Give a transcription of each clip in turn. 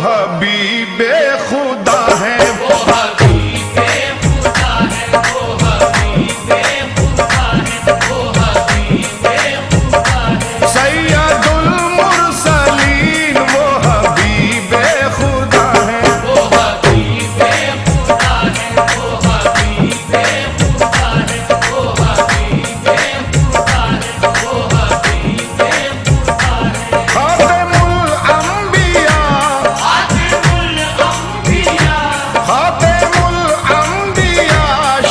हबीबे खुदा है, वो हबीबे खुदा है, वो हबीबे खुदा है, वो हबीबे खुदा है। सैयदुल मुरसलीन वो हबीबे खुदा है, वो हबीबे खुदा है, वो हबीबे खुदा है, वो हबीबे खुदा है, वो हबीबे खुदा है। खातिमुल अंबिया, खातिमुल अंबिया, खातिमुल अंबिया,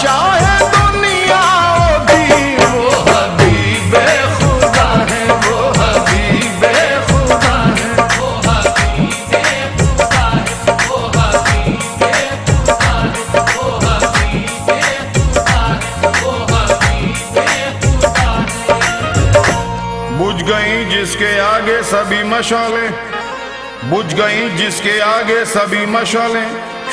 शाहे दुनिया ओ दीन वो हबीबे खुदा है, वो हबीबे खुदा है। वो हबीबे खुदा है, वो हबीबे खुदा है, वो हबीबे खुदा है, वो हबीबे खुदा है। बुझ गई जिसके आगे सभी मशाले, बुझ गई जिसके आगे सभी मशाले,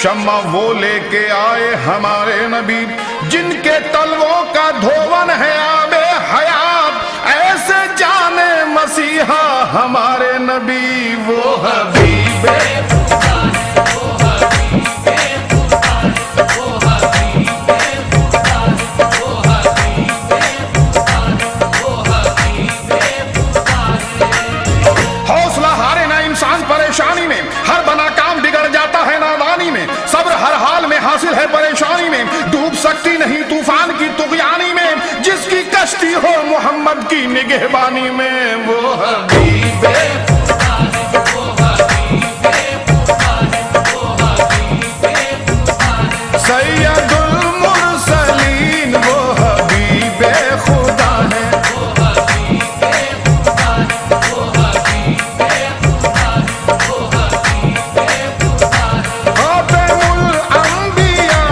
शम्मा वो लेके आए हमारे नबी, जिनके तलवों का धोवन है आबे हयात, ऐसे जाने मसीहा हमारे नबी वो हबीबे खुदा है, वो हबीबे खुदा है, वो हबीबे खुदा है, वो हबीबे खुदा है, वो हबीबे खुदा है। हौसला हारे ना इंसान परेशानी में, हर बना काम बिगड़ जाता है नादानी में, सब्र हर हाल में हासिल है परेशानी में, डूब सकती नहीं तूफान की तुगयानी में, जिसकी कश्ती हो मोहम्मद की निगहबानी में वो हबीबे खुदा है, वो हबीबे खुदा है, वो हबीबे खुदा है। सैयदुल मुरसलीन वो हबीबे खुदा है, वो हबीबे खुदा है, वो हबीबे खुदा है, वो हबीबे खुदा है। खातिमुल अंबिया,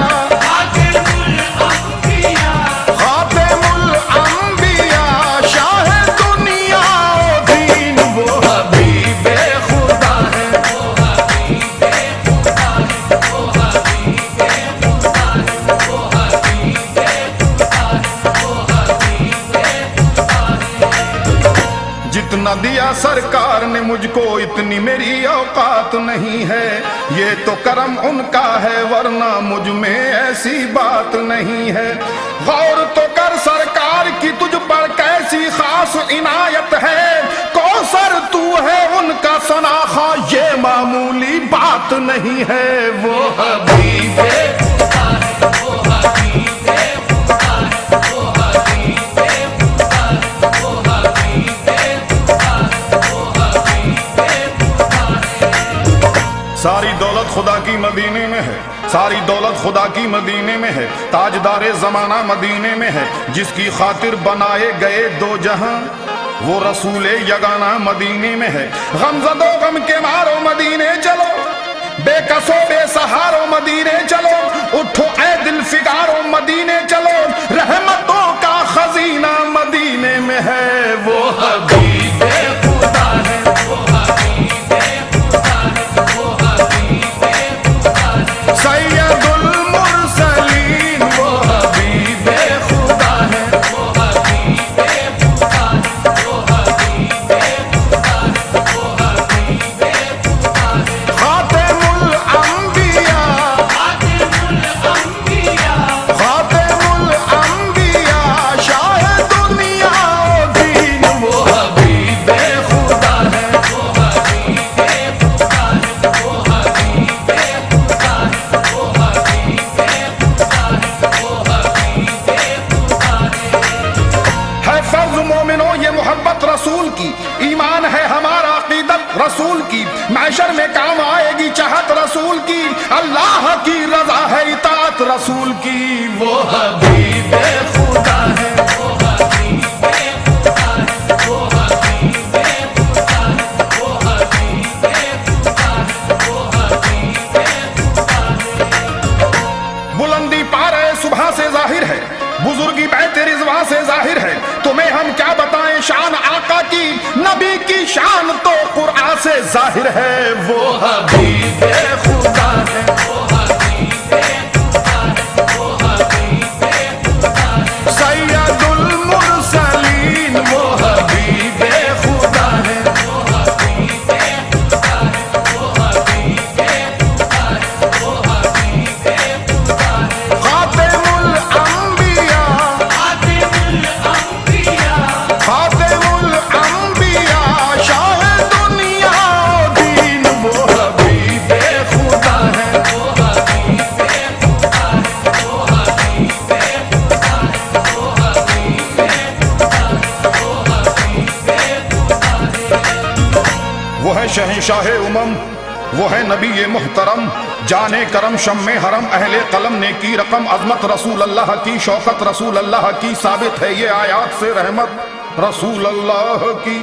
खातिमुल अंबिया, खातिमुल अंबिया, शाहे दुनिया ओ दीन वो हबीबे खुदा है, वो हबीबे खुदा है, वो हबीबे खुदा है, वो हबीबे खुदा है, वो हबीबे खुदा है। जितना दिया सरकार ने मुझको इतनी मेरी औकात नहीं है, ये तो करम उनका है वरना मुझ में ऐसी बात नहीं है। गौर तो कर सरकार की तुझ पर कैसी खास इनायत है, कौसर तू है उनका सनाखा ये मामूली बात नहीं है वो हबीबे खुदा है, वो हबीबे खुदा है, वो हबीबे खुदा है, वो हबीबे खुदा है, वो हबीबे खुदा है। सारी दौलत खुदा की मदीने में है, सारी दौलत खुदा की मदीने में है, ताजदारे जमाना मदीने में है, जिसकी खातिर बनाए गए दो जहां वो रसूले यगाना मदीने में है। गमज़दो गम के मारो मदीने चलो, बेकसो बेसहारो मदीने चलो, उठो ए दिल फिगारो मदीने चलो, रहमतों का खजीना मदीने में है वो हबीबे खुदा है, वो हबीबे खुदा है, वो हबीबे खुदा है। सैयदुल मुरसलीन वो हबीबे खुदा है, वो हबीबे खुदा है, वो हबीबे खुदा है, वो हबीबे खुदा है। खातिमुल अंबिया, खातिमुल अंबिया, खातिमुल अंबिया, शाहे दुनिया ओ दीन वो हबीबे खुदा है, वो हबीबे खुदा है, वो हबीबे खुदा है, वो हबीबे खुदा है, वो हबीबे खुदा है। फर्ज मोमिनो ये मोहब्बत रसूल की, ईमान है हमारा अकीदत रसूल की, मैशर में काम आएगी चाहत रसूल की, अल्लाह की रजा है इताअत रसूल की वो हबीबे खुदा है, वो हबीबे खुदा है, वो हबीबे खुदा है, वो हबीबे खुदा है, वो हबीबे खुदा है। बुलंदी पारे सुबह से जाहिर है, बुजुर्गी बैत रिजवा से जाहिर है, तुम्हें हम क्या बताएं शान आका की, नबी की शान तो कुरान से जाहिर है वो हबीबे खुदा है, वो हबीबे खुदा है, वो हबीबे खुदा है। शाह उमम, वो है नबी ये मुहतरम, जाने करम शम्मे हरम, अहले कलम ने की रकम, अजमत रसूल अल्लाह की, शौकत रसूल अल्लाह की, साबित है ये आयात से रहमत रसूल अल्लाह की।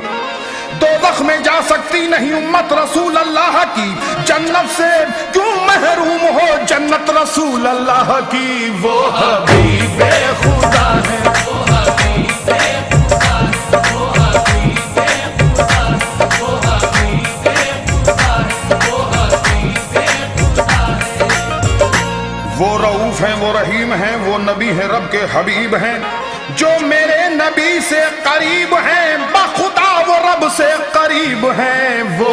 दोज़ख में जा सकती नहीं उम्मत रसूल अल्लाह की, जन्नत से क्यों महरूम हो जन्नत रसूल अल्लाह की। वो हबीबे खुदा है, वो हबीबे खुदा है, वो हबीबे खुदा है, वो हबीबे खुदा है, वो हबीबे खुदा है। वो रऊफ हैं, वो रहीम हैं, वो नबी है रब के हबीब हैं, जो मेरे नबी से करीब हैं, बखुदा वो रब से करीब हैं। वो